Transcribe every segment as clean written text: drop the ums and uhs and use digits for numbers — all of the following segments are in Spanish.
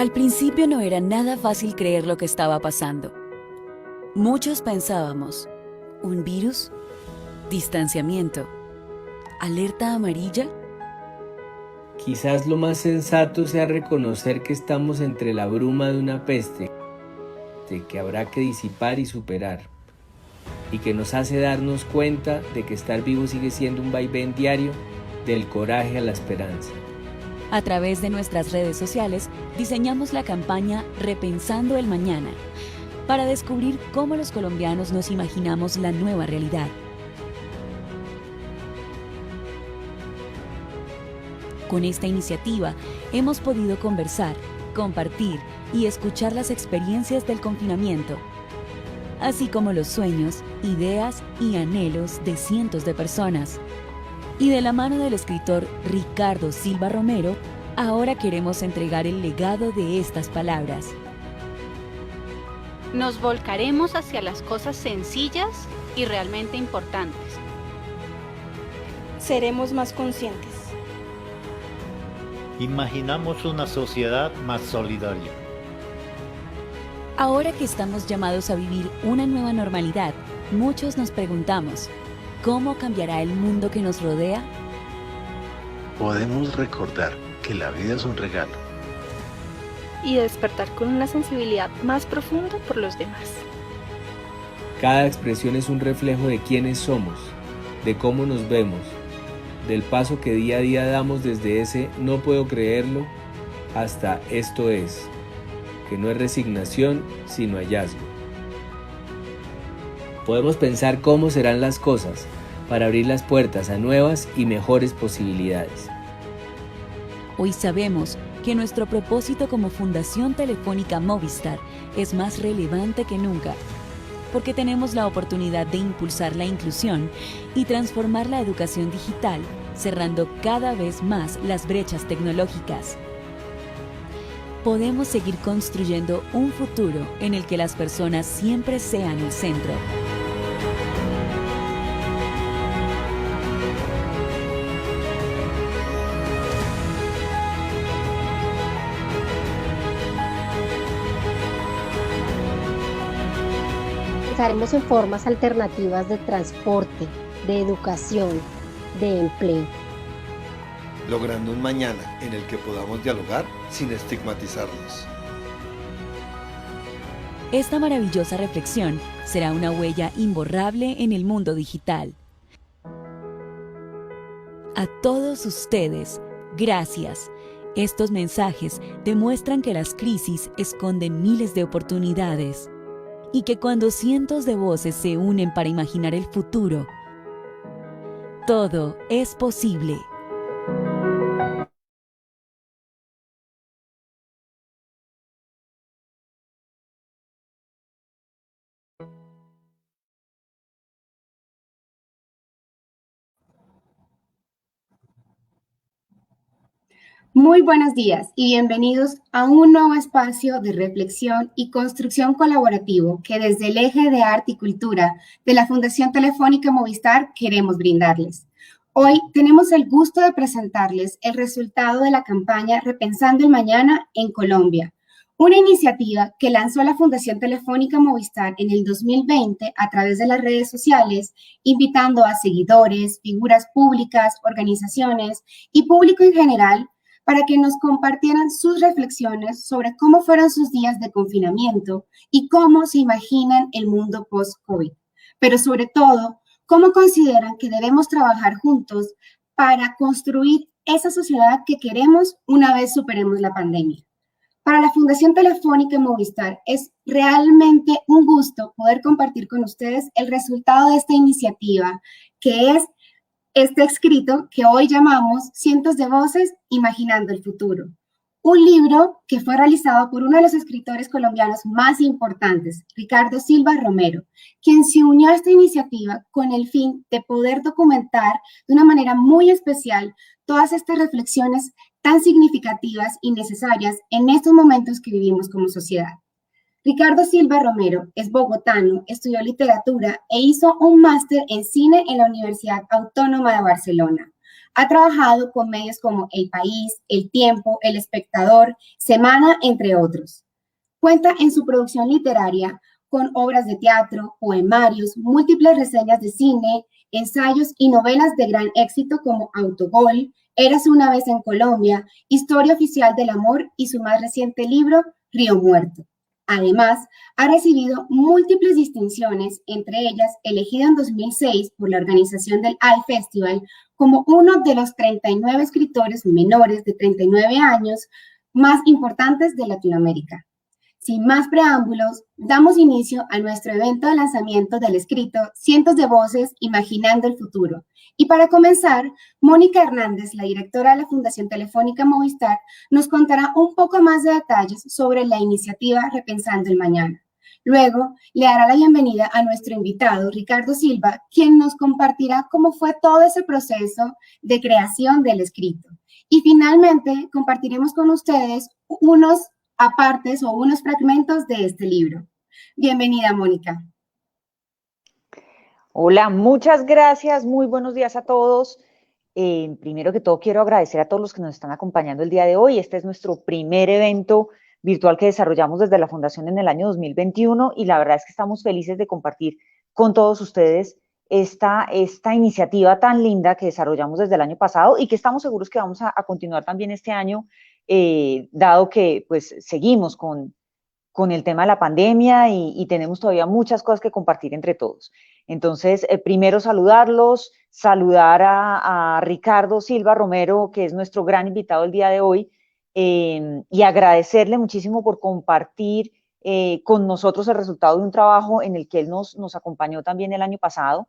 Al principio no era nada fácil creer lo que estaba pasando. Muchos pensábamos, ¿un virus? ¿Distanciamiento? ¿Alerta amarilla? Quizás lo más sensato sea reconocer que estamos entre la bruma de una peste que habrá que disipar y superar, y que nos hace darnos cuenta de que estar vivo sigue siendo un vaivén diario del coraje a la esperanza. A través de nuestras redes sociales diseñamos la campaña Repensando el Mañana para descubrir cómo los colombianos nos imaginamos la nueva realidad. Con esta iniciativa hemos podido conversar, compartir y escuchar las experiencias del confinamiento, así como los sueños, ideas y anhelos de cientos de personas. Y de la mano del escritor Ricardo Silva Romero, ahora queremos entregar el legado de estas palabras. Nos volcaremos hacia las cosas sencillas y realmente importantes. Seremos más conscientes. Imaginamos una sociedad más solidaria. Ahora que estamos llamados a vivir una nueva normalidad, muchos nos preguntamos, ¿cómo cambiará el mundo que nos rodea? Podemos recordar que la vida es un regalo. Y despertar con una sensibilidad más profunda por los demás. Cada expresión es un reflejo de quiénes somos, de cómo nos vemos, del paso que día a día damos desde ese no puedo creerlo hasta esto es, que no es resignación sino hallazgo. Podemos pensar cómo serán las cosas para abrir las puertas a nuevas y mejores posibilidades. Hoy sabemos que nuestro propósito como Fundación Telefónica Movistar es más relevante que nunca, porque tenemos la oportunidad de impulsar la inclusión y transformar la educación digital, cerrando cada vez más las brechas tecnológicas. Podemos seguir construyendo un futuro en el que las personas siempre sean el centro. Pensaremos en formas alternativas de transporte, de educación, de empleo. Logrando un mañana en el que podamos dialogar sin estigmatizarnos. Esta maravillosa reflexión será una huella imborrable en el mundo digital. A todos ustedes, gracias. Estos mensajes demuestran que las crisis esconden miles de oportunidades y que cuando cientos de voces se unen para imaginar el futuro, todo es posible. Muy buenos días y bienvenidos a un nuevo espacio de reflexión y construcción colaborativo que desde el eje de arte y cultura de la Fundación Telefónica Movistar queremos brindarles. Hoy tenemos el gusto de presentarles el resultado de la campaña Repensando el Mañana en Colombia, una iniciativa que lanzó la Fundación Telefónica Movistar en el 2020 a través de las redes sociales, invitando a seguidores, figuras públicas, organizaciones y público en general para que nos compartieran sus reflexiones sobre cómo fueron sus días de confinamiento y cómo se imaginan el mundo post-COVID. Pero sobre todo, cómo consideran que debemos trabajar juntos para construir esa sociedad que queremos una vez superemos la pandemia. Para la Fundación Telefónica Movistar es realmente un gusto poder compartir con ustedes el resultado de esta iniciativa, que es este escrito que hoy llamamos Cientos de Voces Imaginando el Futuro. Un libro que fue realizado por uno de los escritores colombianos más importantes, Ricardo Silva Romero, quien se unió a esta iniciativa con el fin de poder documentar de una manera muy especial todas estas reflexiones tan significativas y necesarias en estos momentos que vivimos como sociedad. Ricardo Silva Romero es bogotano, estudió literatura e hizo un máster en cine en la Universidad Autónoma de Barcelona. Ha trabajado con medios como El País, El Tiempo, El Espectador, Semana, entre otros. Cuenta en su producción literaria con obras de teatro, poemarios, múltiples reseñas de cine, ensayos y novelas de gran éxito como Autogol, Érase una vez en Colombia, Historia oficial del amor y su más reciente libro, Río Muerto. Además, ha recibido múltiples distinciones, entre ellas elegido en 2006 por la organización del AL Festival como uno de los 39 escritores menores de 39 años más importantes de Latinoamérica. Sin más preámbulos, damos inicio a nuestro evento de lanzamiento del escrito Cientos de Voces Imaginando el Futuro. Y para comenzar, Mónica Hernández, la directora de la Fundación Telefónica Movistar, nos contará un poco más de detalles sobre la iniciativa Repensando el Mañana. Luego, le dará la bienvenida a nuestro invitado, Ricardo Silva, quien nos compartirá cómo fue todo ese proceso de creación del escrito. Y finalmente, compartiremos con ustedes unos apartes o unos fragmentos de este libro. Bienvenida, Mónica. Hola, muchas gracias, muy buenos días a todos. Primero que todo, quiero agradecer a todos los que nos están acompañando el día de hoy. Este es nuestro primer evento virtual que desarrollamos desde la Fundación en el año 2021 y la verdad es que estamos felices de compartir con todos ustedes esta iniciativa tan linda que desarrollamos desde el año pasado y que estamos seguros que vamos a continuar también este año, dado que pues seguimos con el tema de la pandemia y tenemos todavía muchas cosas que compartir entre todos. Entonces, primero saludarlos, saludar a Ricardo Silva Romero, que es nuestro gran invitado el día de hoy, y agradecerle muchísimo por compartir con nosotros el resultado de un trabajo en el que él nos acompañó también el año pasado,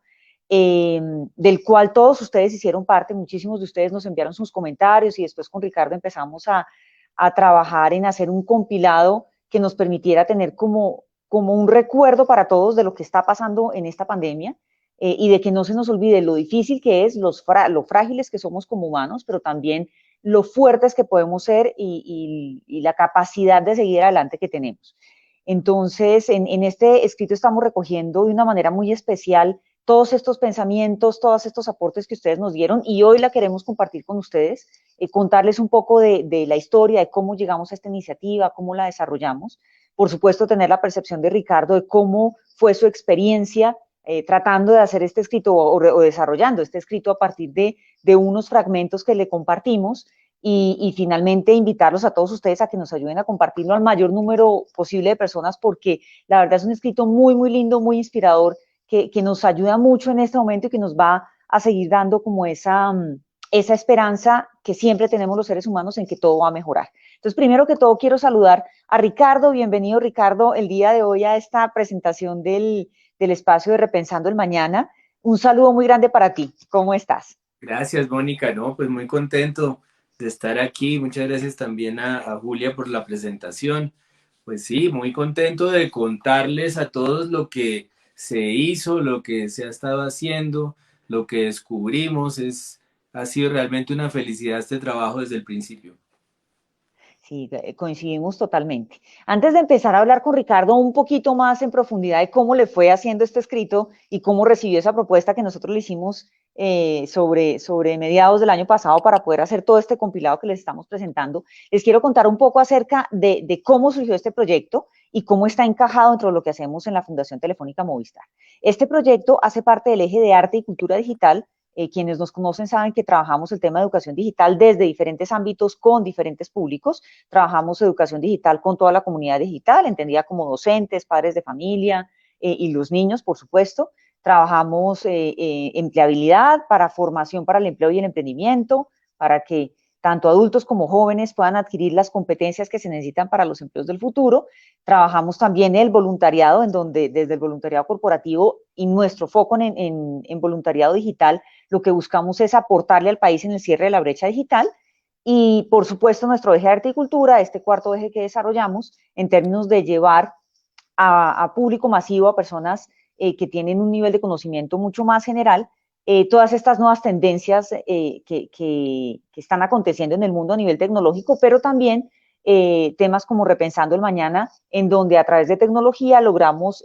del cual todos ustedes hicieron parte, muchísimos de ustedes nos enviaron sus comentarios y después con Ricardo empezamos a trabajar en hacer un compilado que nos permitiera tener como un recuerdo para todos de lo que está pasando en esta pandemia y de que no se nos olvide lo difícil que es, lo frágiles que somos como humanos, pero también lo fuertes que podemos ser y la capacidad de seguir adelante que tenemos. Entonces, en este escrito estamos recogiendo de una manera muy especial todos estos pensamientos, todos estos aportes que ustedes nos dieron y hoy la queremos compartir con ustedes, contarles un poco de la historia, de cómo llegamos a esta iniciativa, cómo la desarrollamos. Por supuesto, tener la percepción de Ricardo de cómo fue su experiencia tratando de hacer este escrito o desarrollando este escrito a partir de unos fragmentos que le compartimos y finalmente invitarlos a todos ustedes a que nos ayuden a compartirlo al mayor número posible de personas porque la verdad es un escrito muy, muy lindo, muy inspirador, que nos ayuda mucho en este momento y que nos va a seguir dando como esa esperanza que siempre tenemos los seres humanos en que todo va a mejorar. Entonces, primero que todo, quiero saludar a Ricardo. Bienvenido, Ricardo, el día de hoy a esta presentación del espacio de Repensando el Mañana. Un saludo muy grande para ti. ¿Cómo estás? Gracias, Mónica. No, pues muy contento de estar aquí. Muchas gracias también a Julia por la presentación. Pues sí, muy contento de contarles a todos lo que se hizo, lo que se ha estado haciendo, lo que descubrimos. Ha sido realmente una felicidad este trabajo desde el principio. Sí, coincidimos totalmente. Antes de empezar a hablar con Ricardo un poquito más en profundidad de cómo le fue haciendo este escrito y cómo recibió esa propuesta que nosotros le hicimos sobre mediados del año pasado para poder hacer todo este compilado que les estamos presentando, les quiero contar un poco acerca de cómo surgió este proyecto y cómo está encajado dentro de lo que hacemos en la Fundación Telefónica Movistar. Este proyecto hace parte del eje de arte y cultura digital. Quienes nos conocen saben que trabajamos el tema de educación digital desde diferentes ámbitos con diferentes públicos. Trabajamos educación digital con toda la comunidad digital, entendida como docentes, padres de familia y los niños, por supuesto. Trabajamos empleabilidad para formación para el empleo y el emprendimiento, para que tanto adultos como jóvenes puedan adquirir las competencias que se necesitan para los empleos del futuro. Trabajamos también el voluntariado, en donde desde el voluntariado corporativo y nuestro foco en voluntariado digital, lo que buscamos es aportarle al país en el cierre de la brecha digital. Y, por supuesto, nuestro eje de arte y cultura, este cuarto eje que desarrollamos, en términos de llevar a público masivo, a personas que tienen un nivel de conocimiento mucho más general, todas estas nuevas tendencias que están aconteciendo en el mundo a nivel tecnológico, pero también temas como Repensando el Mañana, en donde a través de tecnología logramos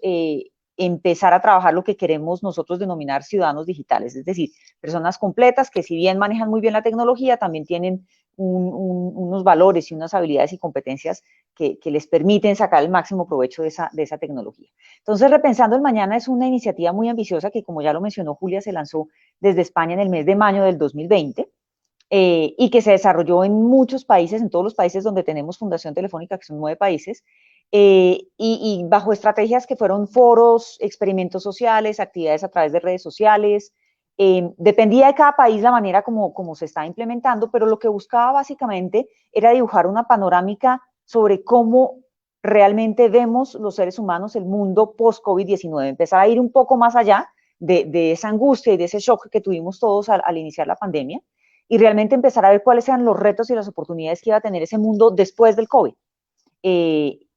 empezar a trabajar lo que queremos nosotros denominar ciudadanos digitales, es decir, personas completas que si bien manejan muy bien la tecnología, también tienen unos valores y unas habilidades y competencias que les permiten sacar el máximo provecho de esa tecnología. Entonces, Repensando el Mañana es una iniciativa muy ambiciosa que, como ya lo mencionó Julia, se lanzó desde España en el mes de mayo del 2020 y que se desarrolló en muchos países, en todos los países donde tenemos Fundación Telefónica, que son 9 países, y bajo estrategias que fueron foros, experimentos sociales, actividades a través de redes sociales. Dependía de cada país la manera como se está implementando, pero lo que buscaba básicamente era dibujar una panorámica sobre cómo realmente vemos los seres humanos el mundo post-COVID-19, empezar a ir un poco más allá de esa angustia y de ese shock que tuvimos todos al iniciar la pandemia, y realmente empezar a ver cuáles eran los retos y las oportunidades que iba a tener ese mundo después del COVID.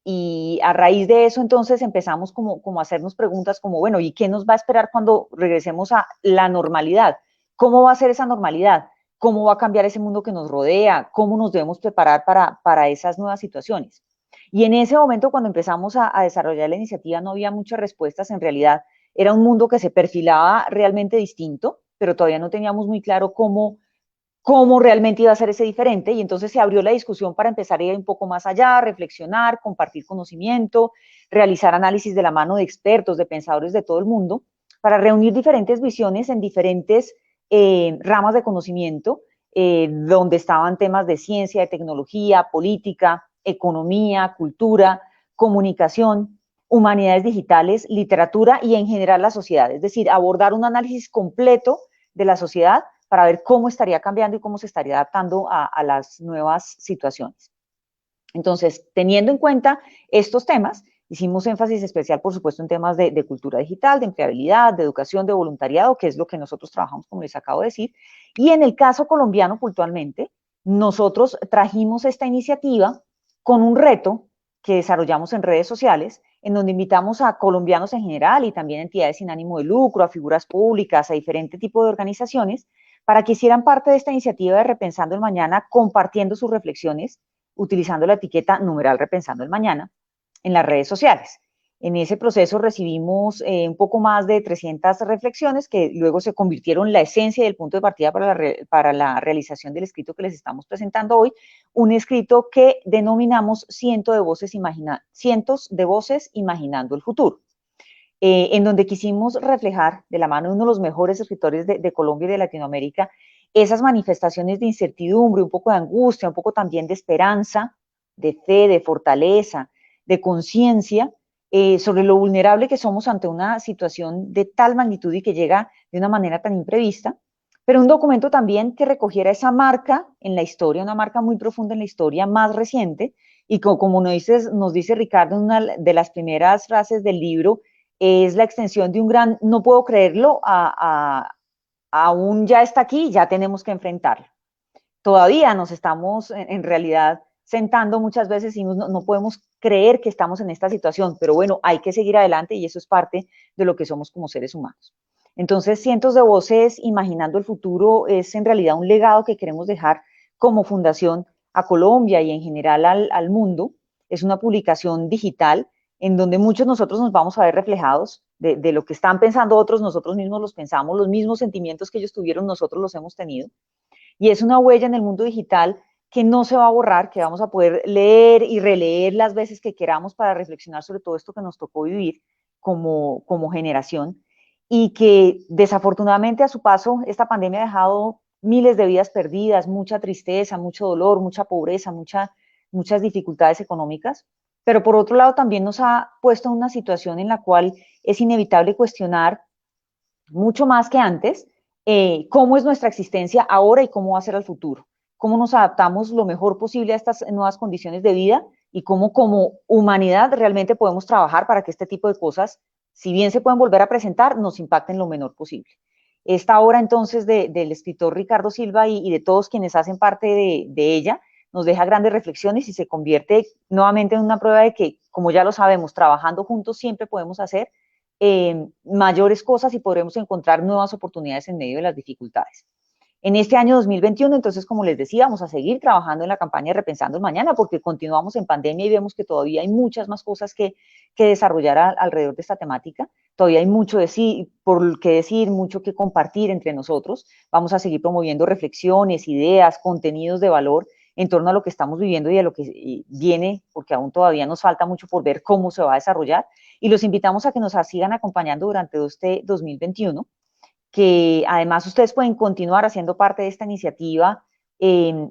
Y a raíz de eso, entonces, empezamos como a hacernos preguntas como, bueno, ¿y qué nos va a esperar cuando regresemos a la normalidad? ¿Cómo va a ser esa normalidad? ¿Cómo va a cambiar ese mundo que nos rodea? ¿Cómo nos debemos preparar para esas nuevas situaciones? Y en ese momento, cuando empezamos a desarrollar la iniciativa, no había muchas respuestas. En realidad, era un mundo que se perfilaba realmente distinto, pero todavía no teníamos muy claro cómo realmente iba a ser ese diferente, y entonces se abrió la discusión para empezar a ir un poco más allá, reflexionar, compartir conocimiento, realizar análisis de la mano de expertos, de pensadores de todo el mundo, para reunir diferentes visiones en diferentes ramas de conocimiento, donde estaban temas de ciencia, de tecnología, política, economía, cultura, comunicación, humanidades digitales, literatura y en general la sociedad, es decir, abordar un análisis completo de la sociedad para ver cómo estaría cambiando y cómo se estaría adaptando a las nuevas situaciones. Entonces, teniendo en cuenta estos temas, hicimos énfasis especial, por supuesto, en temas de cultura digital, de empleabilidad, de educación, de voluntariado, que es lo que nosotros trabajamos, como les acabo de decir. Y en el caso colombiano, puntualmente, nosotros trajimos esta iniciativa con un reto que desarrollamos en redes sociales, en donde invitamos a colombianos en general y también entidades sin ánimo de lucro, a figuras públicas, a diferentes tipos de organizaciones, para que hicieran parte de esta iniciativa de Repensando el Mañana, compartiendo sus reflexiones, utilizando la etiqueta numeral Repensando el Mañana en las redes sociales. En ese proceso recibimos un poco más de 300 reflexiones que luego se convirtieron en la esencia y el punto de partida para la realización del escrito que les estamos presentando hoy, un escrito que denominamos Cientos de voces imaginando el futuro. En donde quisimos reflejar, de la mano de uno de los mejores escritores de Colombia y de Latinoamérica, esas manifestaciones de incertidumbre, un poco de angustia, un poco también de esperanza, de fe, de fortaleza, de conciencia, sobre lo vulnerable que somos ante una situación de tal magnitud y que llega de una manera tan imprevista, pero un documento también que recogiera esa marca en la historia, una marca muy profunda en la historia, más reciente, y como nos dice Ricardo en una de las primeras frases del libro, es la extensión de un gran, no puedo creerlo, aún ya está aquí, ya tenemos que enfrentarlo. Todavía nos estamos en realidad sentando muchas veces y no podemos creer que estamos en esta situación, pero bueno, hay que seguir adelante y eso es parte de lo que somos como seres humanos. Entonces, Cientos de voces imaginando el futuro es en realidad un legado que queremos dejar como fundación a Colombia y en general al mundo. Es una publicación digital en donde muchos nosotros nos vamos a ver reflejados de lo que están pensando otros, nosotros mismos los pensamos, los mismos sentimientos que ellos tuvieron, nosotros los hemos tenido. Y es una huella en el mundo digital que no se va a borrar, que vamos a poder leer y releer las veces que queramos para reflexionar sobre todo esto que nos tocó vivir como generación, y que desafortunadamente a su paso esta pandemia ha dejado miles de vidas perdidas, mucha tristeza, mucho dolor, mucha pobreza, muchas dificultades económicas, pero por otro lado también nos ha puesto en una situación en la cual es inevitable cuestionar mucho más que antes cómo es nuestra existencia ahora y cómo va a ser el futuro, cómo nos adaptamos lo mejor posible a estas nuevas condiciones de vida y cómo como humanidad realmente podemos trabajar para que este tipo de cosas, si bien se pueden volver a presentar, nos impacten lo menor posible. Esta obra entonces del escritor Ricardo Silva y de todos quienes hacen parte de ella nos deja grandes reflexiones y se convierte nuevamente en una prueba de que, como ya lo sabemos, trabajando juntos siempre podemos hacer mayores cosas y podremos encontrar nuevas oportunidades en medio de las dificultades. En este año 2021, entonces, como les decía, vamos a seguir trabajando en la campaña de Repensando el Mañana, porque continuamos en pandemia y vemos que todavía hay muchas más cosas que desarrollar alrededor de esta temática. Todavía hay mucho por qué decir, mucho que compartir entre nosotros. Vamos a seguir promoviendo reflexiones, ideas, contenidos de valor en torno a lo que estamos viviendo y a lo que viene, porque aún todavía nos falta mucho por ver cómo se va a desarrollar. Y los invitamos a que nos sigan acompañando durante este 2021, que además ustedes pueden continuar haciendo parte de esta iniciativa,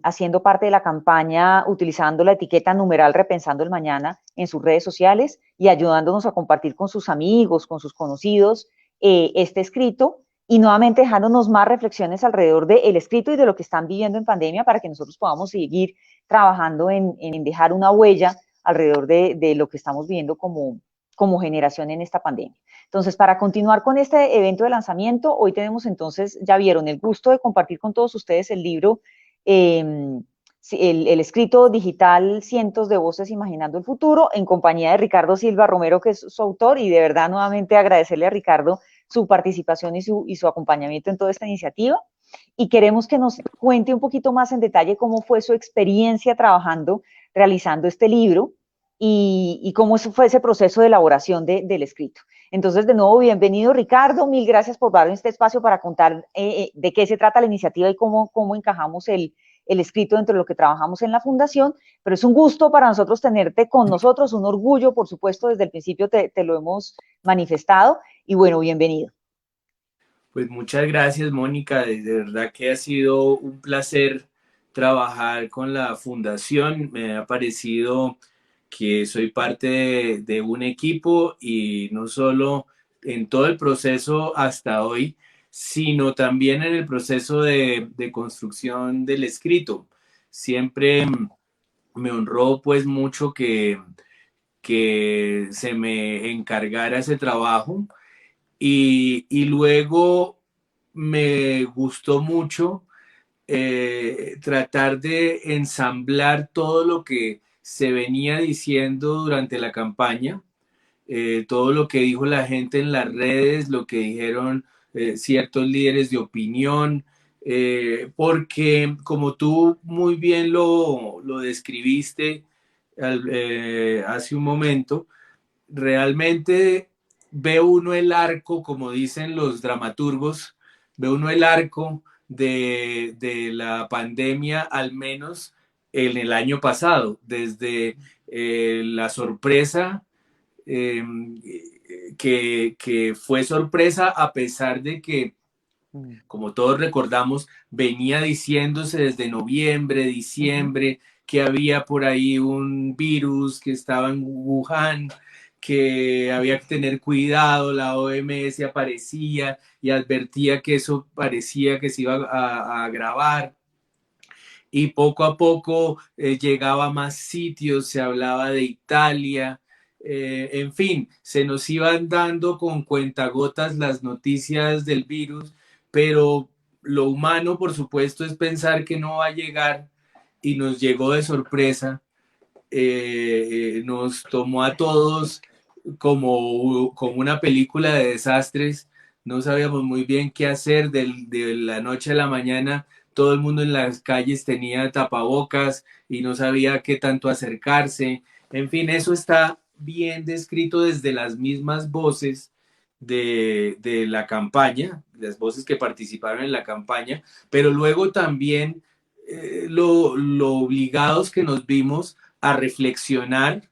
haciendo parte de la campaña, utilizando la etiqueta numeral Repensando el Mañana en sus redes sociales y ayudándonos a compartir con sus amigos, con sus conocidos, este escrito, y nuevamente dejándonos más reflexiones alrededor del escrito y de lo que están viviendo en pandemia para que nosotros podamos seguir trabajando en dejar una huella alrededor de lo que estamos viviendo como generación en esta pandemia. Entonces, para continuar con este evento de lanzamiento, hoy tenemos entonces, ya vieron, el gusto de compartir con todos ustedes el libro, el escrito digital Cientos de Voces Imaginando el Futuro, en compañía de Ricardo Silva Romero, que es su autor, y de verdad nuevamente agradecerle a Ricardo su participación y su acompañamiento en toda esta iniciativa. Y queremos que nos cuente un poquito más en detalle cómo fue su experiencia realizando este libro, y cómo fue ese proceso de elaboración del escrito. Entonces, de nuevo, bienvenido, Ricardo. Mil gracias por darme este espacio para contar de qué se trata la iniciativa y cómo encajamos el escrito dentro de lo que trabajamos en la Fundación. Pero es un gusto para nosotros tenerte con nosotros, un orgullo, por supuesto, desde el principio te lo hemos manifestado. Y bueno, bienvenido. Pues muchas gracias, Mónica. De verdad que ha sido un placer trabajar con la Fundación. Me ha parecido que soy parte de un equipo, y no solo en todo el proceso hasta hoy, sino también en el proceso de construcción del escrito. Siempre me honró pues mucho que se me encargara ese trabajo, y luego me gustó mucho tratar de ensamblar todo lo que se venía diciendo durante la campaña, todo lo que dijo la gente en las redes, lo que dijeron ciertos líderes de opinión, porque como tú muy bien lo describiste hace un momento, realmente ve uno el arco, como dicen los dramaturgos, ve uno el arco de la pandemia, al menos en el año pasado, desde la sorpresa, que fue sorpresa a pesar de que, como todos recordamos, venía diciéndose desde noviembre, diciembre, que había por ahí un virus que estaba en Wuhan, que había que tener cuidado. La OMS aparecía y advertía que eso parecía que se iba a agravar. Y poco a poco llegaba a más sitios, se hablaba de Italia, en fin, se nos iban dando con cuentagotas las noticias del virus, pero lo humano, por supuesto, es pensar que no va a llegar, y nos llegó de sorpresa. Nos tomó a todos como una película de desastres. No sabíamos muy bien qué hacer. De la noche a la mañana todo el mundo en las calles tenía tapabocas y no sabía qué tanto acercarse. En fin, eso está bien descrito desde las mismas voces de la campaña, las voces que participaron en la campaña, pero luego también lo obligados que nos vimos a reflexionar,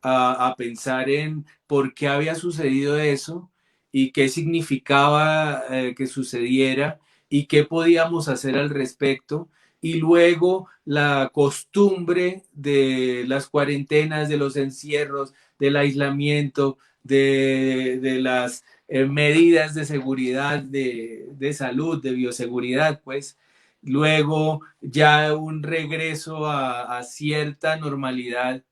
a pensar en por qué había sucedido eso y qué significaba que sucediera y qué podíamos hacer al respecto. Y luego la costumbre de las cuarentenas, de los encierros, del aislamiento, de las medidas de seguridad, de salud, de bioseguridad, pues luego ya un regreso a cierta normalidad.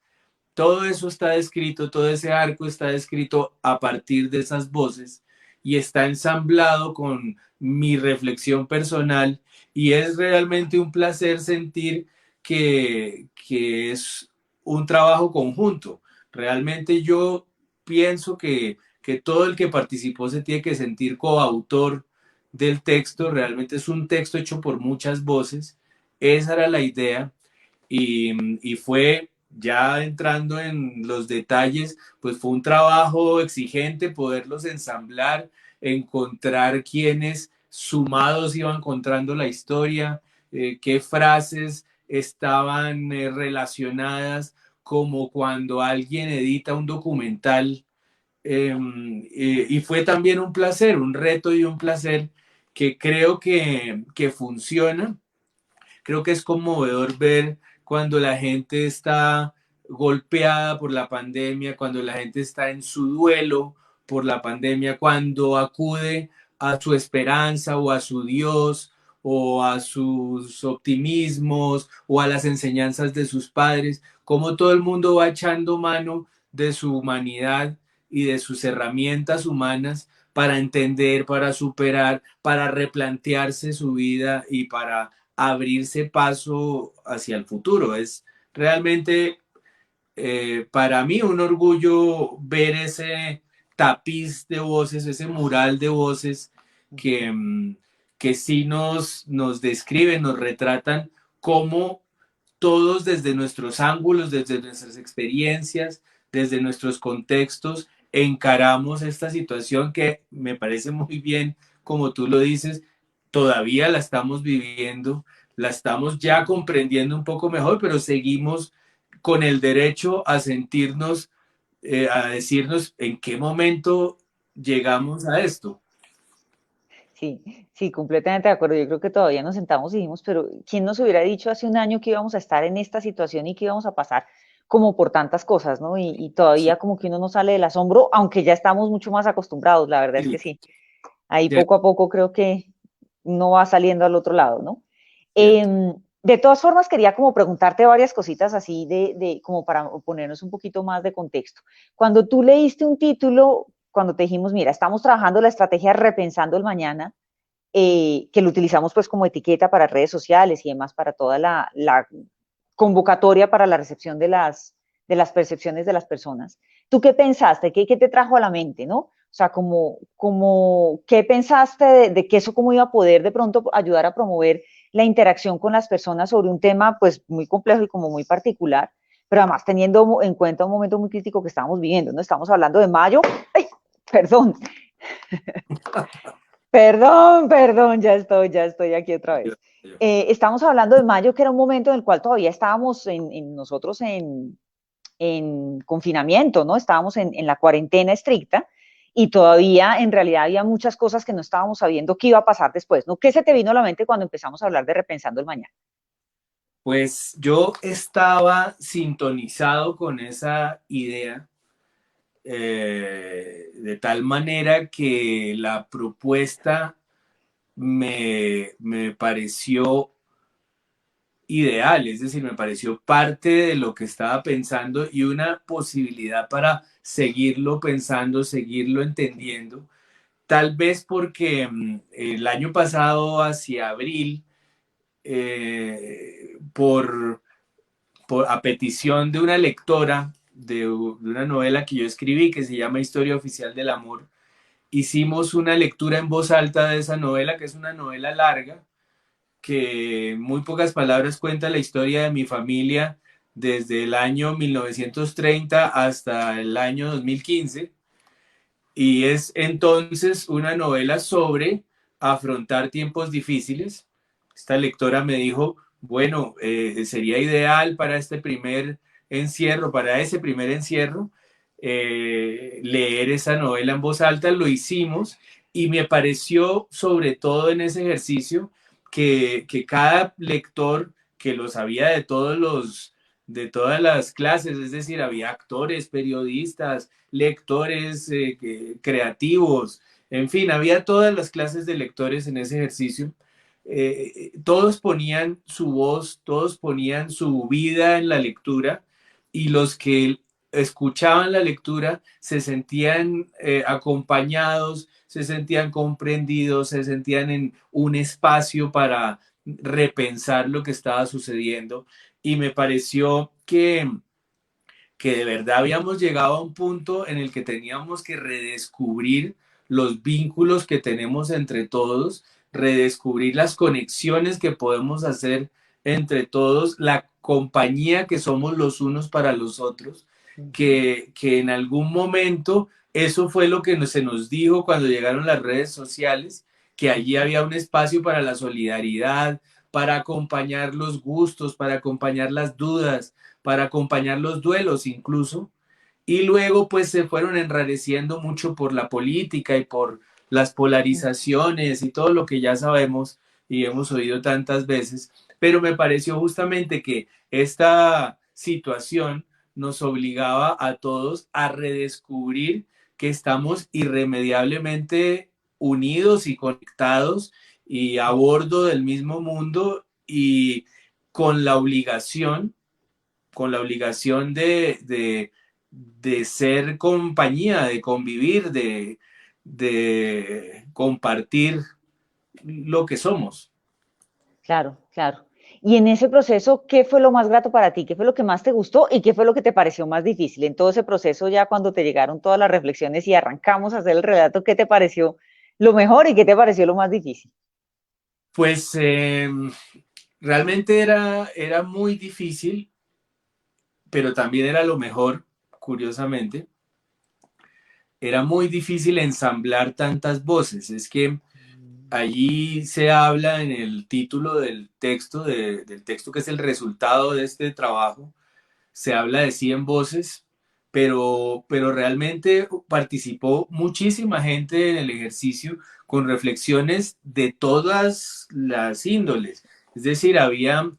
Todo eso está descrito, todo ese arco está descrito a partir de esas voces y está ensamblado con mi reflexión personal, y es realmente un placer sentir que es un trabajo conjunto. Realmente yo pienso que todo el que participó se tiene que sentir coautor del texto, realmente es un texto hecho por muchas voces, esa era la idea y fue ya entrando en los detalles, pues fue un trabajo exigente poderlos ensamblar, encontrar quiénes sumados iban encontrando la historia, qué frases estaban relacionadas, como cuando alguien edita un documental. Y fue también un placer, un reto y un placer que creo que funciona. Creo que es conmovedor ver cuando la gente está golpeada por la pandemia, cuando la gente está en su duelo por la pandemia, cuando acude a su esperanza o a su Dios o a sus optimismos o a las enseñanzas de sus padres, como todo el mundo va echando mano de su humanidad y de sus herramientas humanas para entender, para superar, para replantearse su vida y para abrirse paso hacia el futuro. Es realmente para mí un orgullo ver ese tapiz de voces, ese mural de voces que, que sí nos describen, nos retratan cómo todos desde nuestros ángulos, desde nuestras experiencias, desde nuestros contextos, encaramos esta situación que me parece muy bien, como tú lo dices, todavía la estamos viviendo, la estamos ya comprendiendo un poco mejor, pero seguimos con el derecho a sentirnos, a decirnos en qué momento llegamos a esto. Sí, sí, completamente de acuerdo. Yo creo que todavía nos sentamos y dijimos, pero ¿quién nos hubiera dicho hace un año que íbamos a estar en esta situación y que íbamos a pasar como por tantas cosas, ¿no? Y todavía Sí, como que uno no sale del asombro, aunque ya estamos mucho más acostumbrados, la verdad es que sí, sí. Ahí cierto, poco a poco creo que uno va saliendo al otro lado, ¿no? cierto. De todas formas, quería como preguntarte varias cositas así como para ponernos un poquito más de contexto. Cuando tú leíste un título, cuando te dijimos, mira, estamos trabajando la estrategia Repensando el Mañana, que lo utilizamos pues como etiqueta para redes sociales y demás para toda la convocatoria para la recepción de las percepciones de las personas. ¿Tú qué pensaste? ¿Qué te trajo a la mente, no? O sea, ¿qué pensaste de que eso cómo iba a poder de pronto ayudar a promover la interacción con las personas sobre un tema pues muy complejo y como muy particular, pero además teniendo en cuenta un momento muy crítico que estamos viviendo, ¿no? Estamos hablando de mayo, ¡ay! Perdón, perdón, ya estoy aquí otra vez. Estamos hablando de mayo, que era un momento en el cual todavía estábamos nosotros en confinamiento, ¿no? Estábamos en la cuarentena estricta y todavía en realidad había muchas cosas que no estábamos sabiendo qué iba a pasar después, ¿no? ¿Qué se te vino a la mente cuando empezamos a hablar de Repensando el Mañana? Pues yo estaba sintonizado con esa idea de tal manera que la propuesta me pareció ideal, es decir, me pareció parte de lo que estaba pensando y una posibilidad para seguirlo pensando, seguirlo entendiendo. Tal vez porque el año pasado, hacia abril, a petición de una lectora de una novela que yo escribí que se llama Historia Oficial del Amor, hicimos una lectura en voz alta de esa novela, que es una novela larga, que en muy pocas palabras cuenta la historia de mi familia desde el año 1930 hasta el año 2015, y es entonces una novela sobre afrontar tiempos difíciles. Esta lectora me dijo, bueno, sería ideal para este primer encierro, para ese primer encierro, leer esa novela en voz alta. Lo hicimos y me pareció, sobre todo en ese ejercicio, que cada lector que lo sabía de todas las clases, es decir, había actores, periodistas, lectores creativos, en fin, había todas las clases de lectores en ese ejercicio. Todos ponían su voz, todos ponían su vida en la lectura, y los que escuchaban la lectura se sentían acompañados, se sentían comprendidos, se sentían en un espacio para repensar lo que estaba sucediendo, y me pareció que de verdad habíamos llegado a un punto en el que teníamos que redescubrir los vínculos que tenemos entre todos, redescubrir las conexiones que podemos hacer entre todos, la compañía que somos los unos para los otros, que en algún momento eso fue lo que se nos dijo cuando llegaron las redes sociales, que allí había un espacio para la solidaridad, para acompañar los gustos, para acompañar las dudas, para acompañar los duelos incluso. Y luego pues se fueron enrareciendo mucho por la política y por las polarizaciones y todo lo que ya sabemos y hemos oído tantas veces. Pero me pareció justamente que esta situación nos obligaba a todos a redescubrir que estamos irremediablemente unidos y conectados y a bordo del mismo mundo y con la obligación de ser compañía, de convivir, de compartir lo que somos. Claro, claro. Y en ese proceso, ¿qué fue lo más grato para ti? ¿Qué fue lo que más te gustó y qué fue lo que te pareció más difícil? En todo ese proceso, ya cuando te llegaron todas las reflexiones y arrancamos a hacer el relato, ¿qué te pareció lo mejor y qué te pareció lo más difícil? Pues realmente era muy difícil, pero también era lo mejor, curiosamente. Era muy difícil ensamblar tantas voces. Es que allí se habla en el título del texto que es el resultado de este trabajo, se habla de 100 voces, pero realmente participó muchísima gente en el ejercicio con reflexiones de todas las índoles. Es decir, había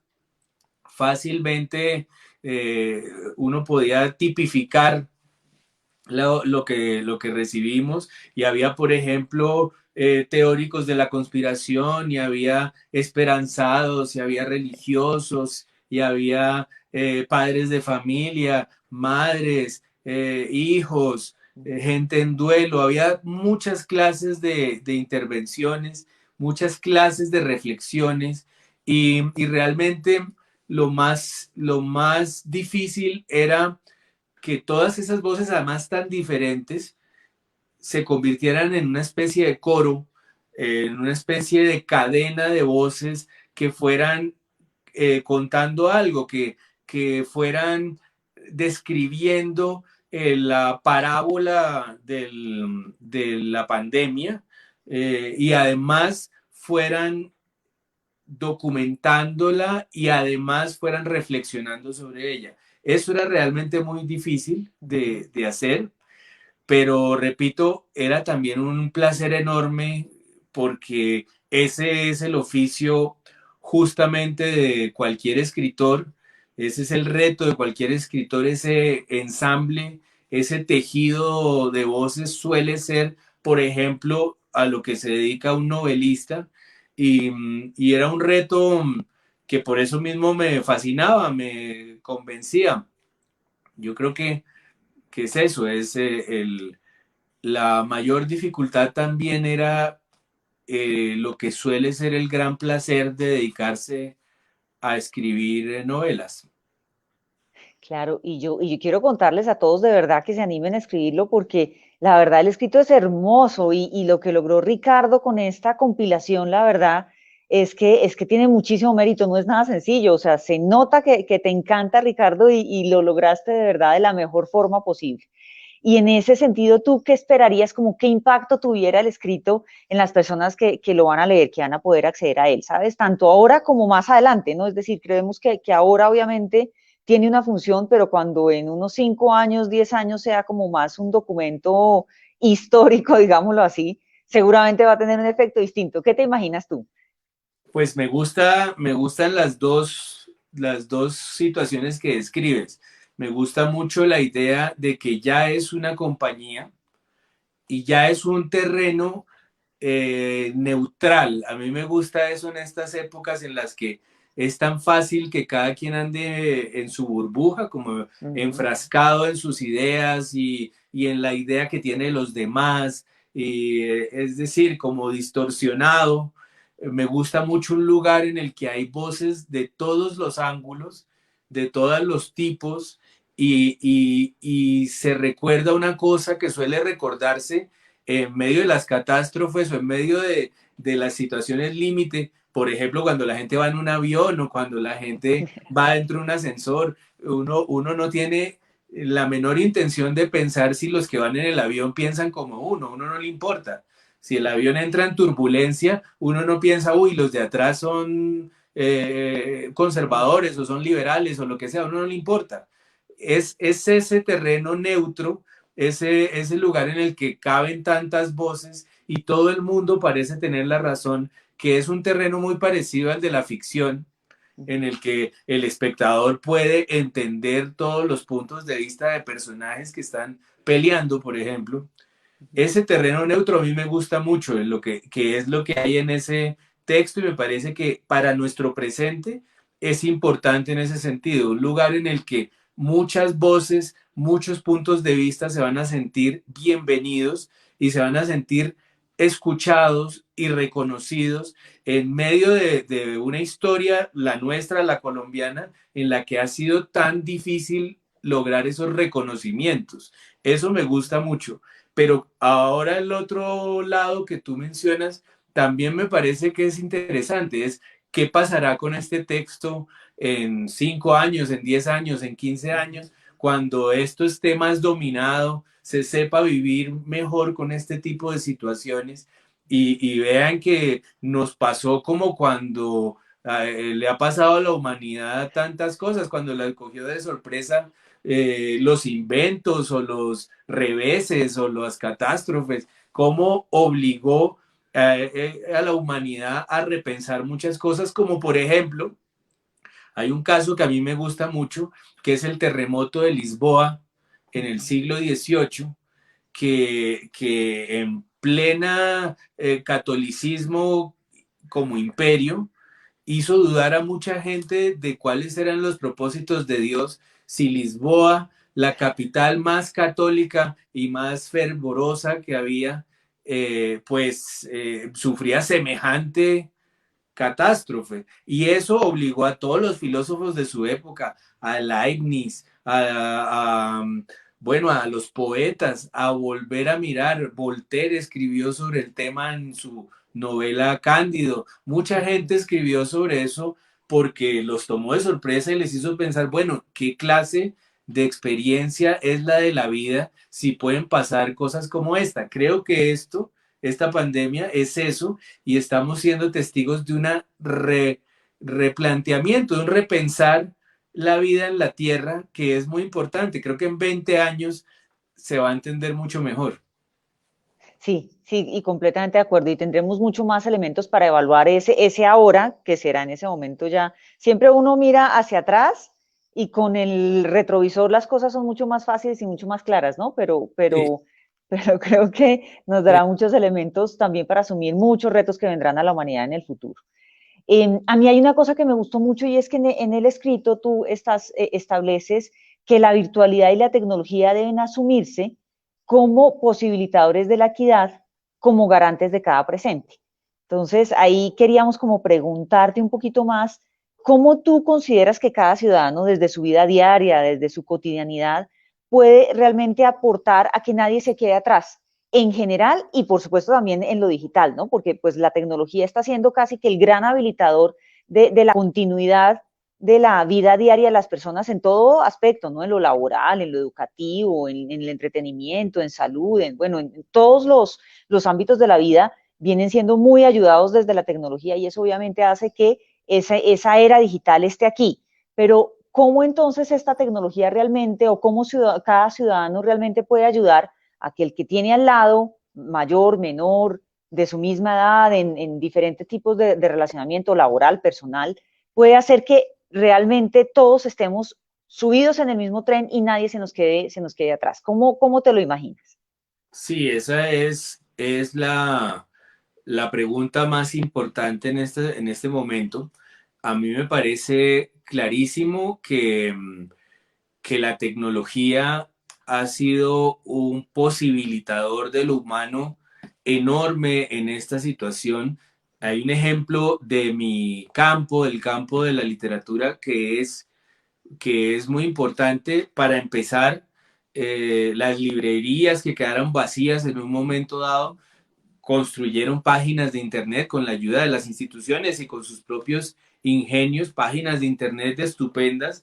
fácilmente, uno podía tipificar lo que recibimos y había, por ejemplo, teóricos de la conspiración y había esperanzados y había religiosos y había padres de familia, madres, hijos, gente en duelo, había muchas clases de intervenciones, muchas clases de reflexiones y realmente lo más difícil era que todas esas voces, además tan diferentes, se convirtieran en una especie de coro, en una especie de cadena de voces que fueran contando algo, que fueran describiendo la parábola de la pandemia y además fueran documentándola y además fueran reflexionando sobre ella. Eso era realmente muy difícil de hacer, pero repito, era también un placer enorme porque ese es el oficio justamente de cualquier escritor, ese es el reto de cualquier escritor, ese ensamble, ese tejido de voces suele ser, por ejemplo, a lo que se dedica un novelista y era un reto que por eso mismo me fascinaba, me convencía. Yo creo que es eso, es la mayor dificultad también era lo que suele ser el gran placer de dedicarse a escribir novelas. Claro, y yo quiero contarles a todos de verdad que se animen a escribirlo porque la verdad el escrito es hermoso y lo que logró Ricardo con esta compilación, la verdad, es que tiene muchísimo mérito, no es nada sencillo, o sea, se nota que te encanta Ricardo y lo lograste de verdad de la mejor forma posible. Y en ese sentido, ¿tú qué esperarías, como qué impacto tuviera el escrito en las personas que lo van a leer, que van a poder acceder a él, ¿sabes? Tanto ahora como más adelante, ¿no? Es decir, creemos que ahora obviamente tiene una función, pero cuando en unos 5 años, 10 años sea como más un documento histórico, digámoslo así, seguramente va a tener un efecto distinto. ¿Qué te imaginas tú? Pues me gustan las dos situaciones que describes. Me gusta mucho la idea de que ya es una compañía y ya es un terreno neutral. A mí me gusta eso en estas épocas en las que es tan fácil que cada quien ande en su burbuja, como enfrascado en sus ideas y en la idea que tiene los demás, y, es decir, como distorsionado. Me gusta mucho un lugar en el que hay voces de todos los ángulos, de todos los tipos, y se recuerda una cosa que suele recordarse en medio de las catástrofes o en medio de las situaciones límite, por ejemplo, cuando la gente va en un avión o cuando la gente va dentro de un ascensor, uno no tiene la menor intención de pensar si los que van en el avión piensan como uno no le importa. Si el avión entra en turbulencia, uno no piensa, uy, los de atrás son conservadores o son liberales o lo que sea, a uno no le importa. Es ese terreno neutro, ese lugar en el que caben tantas voces y todo el mundo parece tener la razón, que es un terreno muy parecido al de la ficción, en el que el espectador puede entender todos los puntos de vista de personajes que están peleando, por ejemplo. Ese terreno neutro a mí me gusta mucho, que es lo que hay en ese texto, y me parece que para nuestro presente es importante en ese sentido, un lugar en el que muchas voces, muchos puntos de vista se van a sentir bienvenidos y se van a sentir escuchados y reconocidos en medio de una historia, la nuestra, la colombiana, en la que ha sido tan difícil lograr esos reconocimientos. Eso me gusta mucho. Pero ahora el otro lado que tú mencionas también me parece que es interesante, es qué pasará con este texto en 5 años, en 10 años, en 15 años, cuando esto esté más dominado, se sepa vivir mejor con este tipo de situaciones y vean que nos pasó como cuando le ha pasado a la humanidad tantas cosas, cuando la cogió de sorpresa los inventos o los reveses o las catástrofes, cómo obligó a la humanidad a repensar muchas cosas, como por ejemplo, hay un caso que a mí me gusta mucho, que es el terremoto de Lisboa en el siglo XVIII, que en plena catolicismo como imperio, hizo dudar a mucha gente de cuáles eran los propósitos de Dios si Lisboa, la capital más católica y más fervorosa que había, sufría semejante catástrofe. Y eso obligó a todos los filósofos de su época, a Leibniz, bueno, a los poetas, a volver a mirar. Voltaire escribió sobre el tema en su novela Cándido. Mucha gente escribió sobre eso porque los tomó de sorpresa y les hizo pensar, bueno, ¿qué clase de experiencia es la de la vida si pueden pasar cosas como esta? Creo que esta pandemia es eso, y estamos siendo testigos de una replanteamiento, de un repensar la vida en la Tierra, que es muy importante. Creo que en 20 años se va a entender mucho mejor. Sí, sí, y completamente de acuerdo. Y tendremos mucho más elementos para evaluar ese ahora, que será en ese momento ya. Siempre uno mira hacia atrás y con el retrovisor las cosas son mucho más fáciles y mucho más claras, ¿no? Pero creo que nos dará muchos elementos también para asumir muchos retos que vendrán a la humanidad en el futuro. A mí hay una cosa que me gustó mucho, y es que en el escrito tú estableces que la virtualidad y la tecnología deben asumirse como posibilitadores de la equidad, como garantes de cada presente. Entonces, ahí queríamos como preguntarte un poquito más, ¿cómo tú consideras que cada ciudadano, desde su vida diaria, desde su cotidianidad, puede realmente aportar a que nadie se quede atrás, en general y por supuesto también en lo digital, ¿no? Porque pues la tecnología está siendo casi que el gran habilitador de la continuidad de la vida diaria de las personas en todo aspecto, ¿no? En lo laboral, en lo educativo, en el entretenimiento, en salud, en todos los ámbitos de la vida vienen siendo muy ayudados desde la tecnología, y eso obviamente hace que esa era digital esté aquí. Pero ¿cómo entonces esta tecnología realmente, o cómo cada ciudadano realmente puede ayudar a que el que tiene al lado, mayor, menor, de su misma edad, en diferentes tipos de relacionamiento laboral, personal, puede hacer que realmente todos estemos subidos en el mismo tren y nadie se nos quede atrás? ¿Cómo te lo imaginas? Sí, esa es la pregunta más importante en este momento. A mí me parece clarísimo que la tecnología ha sido un posibilitador de lo humano enorme en esta situación. Hay un ejemplo de mi campo, del campo de la literatura, que es muy importante. Para empezar, las librerías que quedaron vacías en un momento dado, construyeron páginas de internet con la ayuda de las instituciones y con sus propios ingenios, páginas de internet estupendas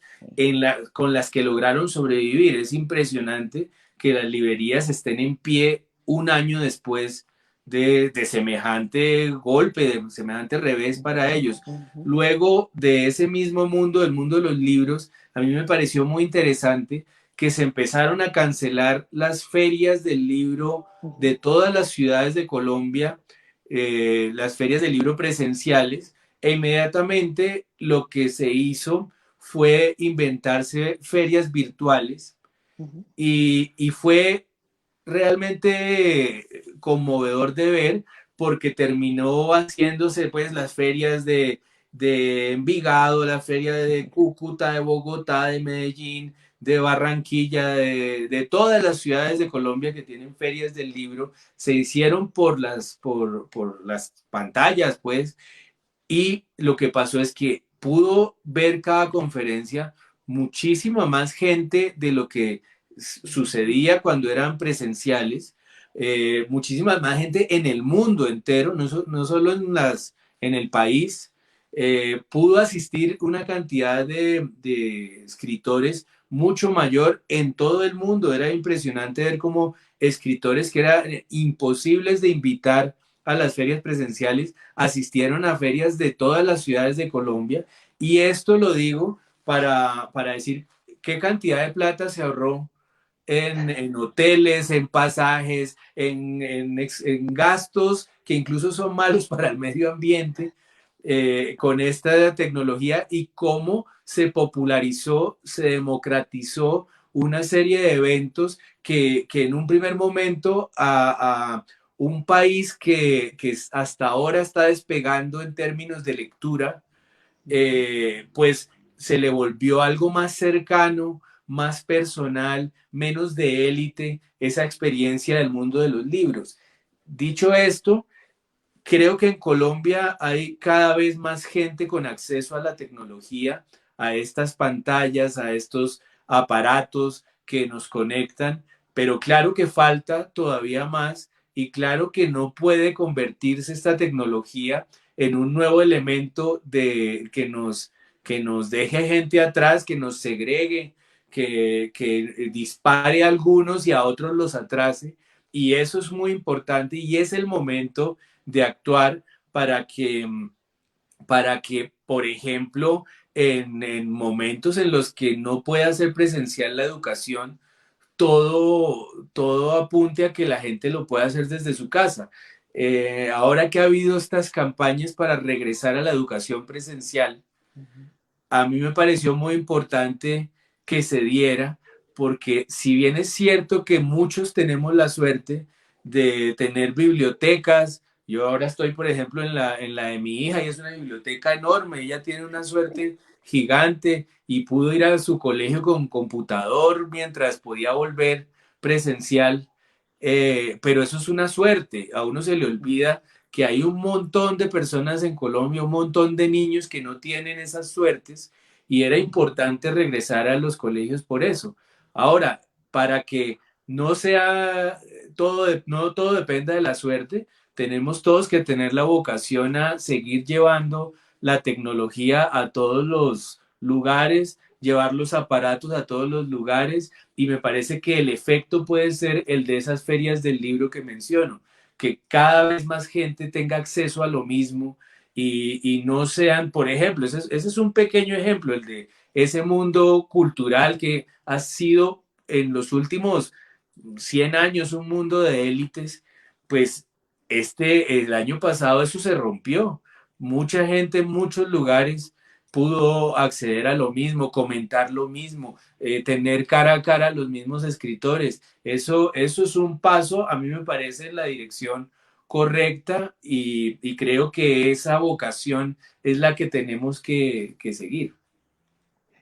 con las que lograron sobrevivir. Es impresionante que las librerías estén en pie un año después de semejante golpe, de semejante revés para ellos. Luego de ese mismo mundo, del mundo de los libros, a mí me pareció muy interesante que se empezaron a cancelar las ferias del libro de todas las ciudades de Colombia, las ferias del libro presenciales, e inmediatamente lo que se hizo fue inventarse ferias virtuales y fue realmente conmovedor de ver porque terminó haciéndose pues las ferias de Envigado, la feria de Cúcuta, de Bogotá, de Medellín, de Barranquilla, de todas las ciudades de Colombia que tienen ferias del libro, se hicieron por las pantallas, pues, y lo que pasó es que pudo ver cada conferencia muchísima más gente de lo que sucedía cuando eran presenciales, muchísima más gente en el mundo entero, no solo en el país, pudo asistir una cantidad de escritores mucho mayor en todo el mundo. Era impresionante ver cómo escritores que eran imposibles de invitar a las ferias presenciales asistieron a ferias de todas las ciudades de Colombia. Y esto lo digo para decir qué cantidad de plata se ahorró en hoteles, en pasajes, en gastos que incluso son malos para el medio ambiente, con esta tecnología, y cómo se popularizó, se democratizó una serie de eventos que en un primer momento a un país que hasta ahora está despegando en términos de lectura, pues se le volvió algo más cercano, más personal, menos de élite, esa experiencia del mundo de los libros. Dicho esto, creo que en Colombia hay cada vez más gente con acceso a la tecnología, a estas pantallas, a estos aparatos que nos conectan, pero claro que falta todavía más y claro que no puede convertirse esta tecnología en un nuevo elemento que nos deje gente atrás, que nos segregue, que dispare a algunos y a otros los atrase. Y eso es muy importante y es el momento de actuar para que, por ejemplo, en momentos en los que no pueda ser presencial la educación, todo apunte a que la gente lo pueda hacer desde su casa. Ahora que ha habido estas campañas para regresar a la educación presencial, a mí me pareció muy importante que se diera, porque si bien es cierto que muchos tenemos la suerte de tener bibliotecas, yo ahora estoy, por ejemplo, en la de mi hija y es una biblioteca enorme, ella tiene una suerte gigante y pudo ir a su colegio con computador mientras podía volver presencial, pero eso es una suerte, a uno se le olvida que hay un montón de personas en Colombia, un montón de niños que no tienen esas suertes y era importante regresar a los colegios por eso. Ahora, para que no sea no todo dependa de la suerte, tenemos todos que tener la vocación a seguir llevando la tecnología a todos los lugares, llevar los aparatos a todos los lugares, y me parece que el efecto puede ser el de esas ferias del libro que menciono, que cada vez más gente tenga acceso a lo mismo y no sean, por ejemplo, ese es un pequeño ejemplo, el de ese mundo cultural que ha sido en los últimos 100 años un mundo de élites, pues el año pasado eso se rompió. Mucha gente en muchos lugares pudo acceder a lo mismo, comentar lo mismo, tener cara a cara a los mismos escritores. Eso es un paso, a mí me parece, en la dirección correcta y creo que esa vocación es la que tenemos que seguir.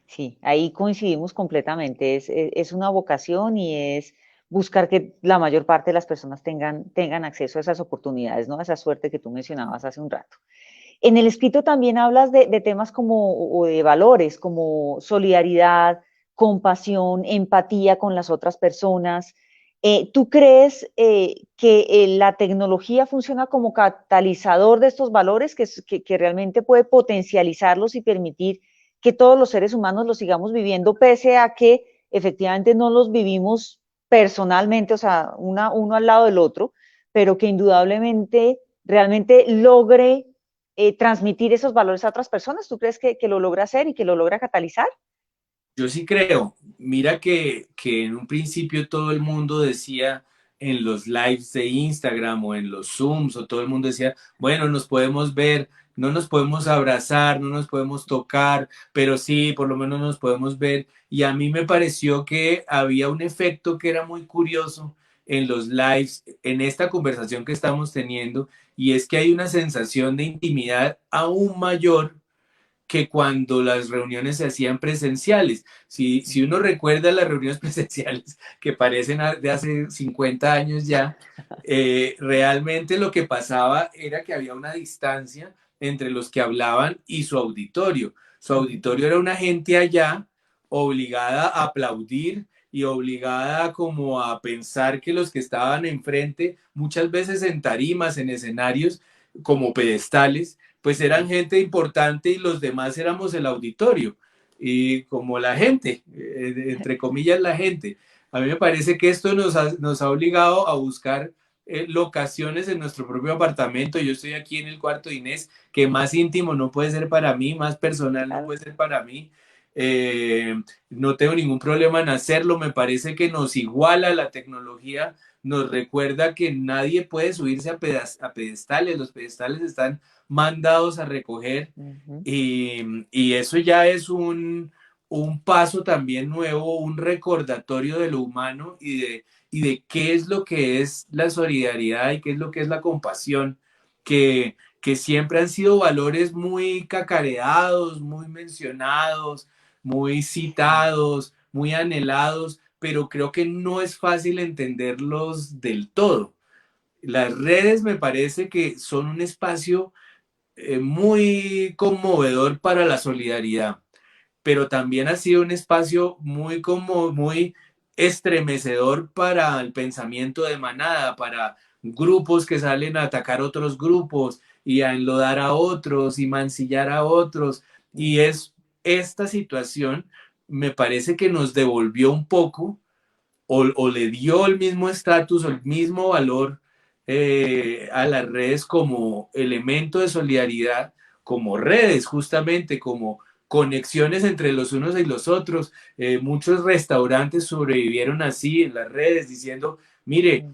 Sí, ahí coincidimos completamente. Es una vocación y es buscar que la mayor parte de las personas tengan acceso a esas oportunidades, ¿no? A esa suerte que tú mencionabas hace un rato. En el escrito también hablas de temas como, o de valores como solidaridad, compasión, empatía con las otras personas. ¿Tú crees que la tecnología funciona como catalizador de estos valores, que realmente puede potencializarlos y permitir que todos los seres humanos los sigamos viviendo, pese a que efectivamente no los vivimos personalmente, o sea, uno al lado del otro, pero que indudablemente realmente logre transmitir esos valores a otras personas? ¿Tú crees que lo logra hacer y que lo logra catalizar? Yo sí creo. Mira que en un principio todo el mundo decía en los lives de Instagram o en los Zooms, o todo el mundo decía, bueno, nos podemos ver, no nos podemos abrazar, no nos podemos tocar, pero sí, por lo menos nos podemos ver. Y a mí me pareció que había un efecto que era muy curioso en los lives, en esta conversación que estamos teniendo, y es que hay una sensación de intimidad aún mayor que cuando las reuniones se hacían presenciales. Si uno recuerda las reuniones presenciales que parecen de hace 50 años ya, realmente lo que pasaba era que había una distancia entre los que hablaban y su auditorio. Su auditorio era una gente allá obligada a aplaudir y obligada como a pensar que los que estaban enfrente, muchas veces en tarimas, en escenarios como pedestales, pues eran gente importante y los demás éramos el auditorio. Y como la gente, entre comillas la gente. A mí me parece que esto nos ha obligado a buscar locaciones en nuestro propio apartamento. Yo estoy aquí en el cuarto de Inés, que más íntimo no puede ser para mí, más personal no puede ser para mí. No tengo ningún problema en hacerlo. Me parece que nos iguala la tecnología, nos recuerda que nadie puede subirse a pedestales. Los pedestales están mandados a recoger. Y eso ya es un paso también nuevo, un recordatorio de lo humano y de qué es lo que es la solidaridad y qué es lo que es la compasión, que siempre han sido valores muy cacareados, muy mencionados, muy citados, muy anhelados, pero creo que no es fácil entenderlos del todo. Las redes me parece que son un espacio muy conmovedor para la solidaridad, pero también ha sido un espacio muy estremecedor para el pensamiento de manada, para grupos que salen a atacar otros grupos y a enlodar a otros y mancillar a otros. Y es esta situación, me parece que nos devolvió un poco o le dio el mismo estatus o el mismo valor a las redes como elemento de solidaridad, como redes justamente, como conexiones entre los unos y los otros. Muchos restaurantes sobrevivieron así en las redes diciendo, mire,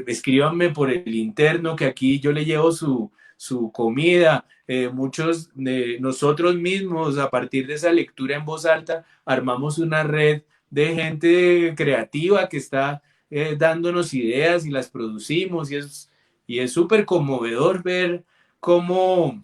escríbanme por el interno que aquí yo le llevo su comida. Muchos de nosotros mismos, a partir de esa lectura en voz alta, armamos una red de gente creativa que está dándonos ideas y las producimos, y es súper conmovedor ver cómo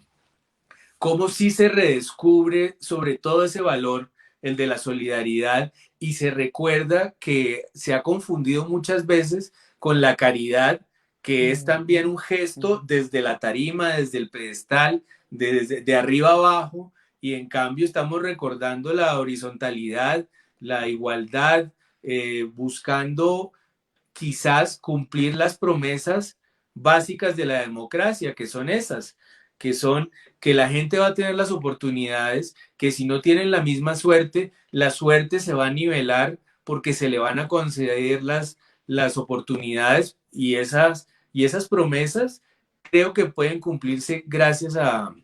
sí se redescubre sobre todo ese valor, el de la solidaridad, y se recuerda que se ha confundido muchas veces con la caridad, que es también un gesto desde la tarima, desde el pedestal, de arriba abajo, y en cambio estamos recordando la horizontalidad, la igualdad, buscando quizás cumplir las promesas básicas de la democracia, que son esas, que son que la gente va a tener las oportunidades, que si no tienen la misma suerte, la suerte se va a nivelar porque se le van a conceder las oportunidades, y esas promesas creo que pueden cumplirse gracias a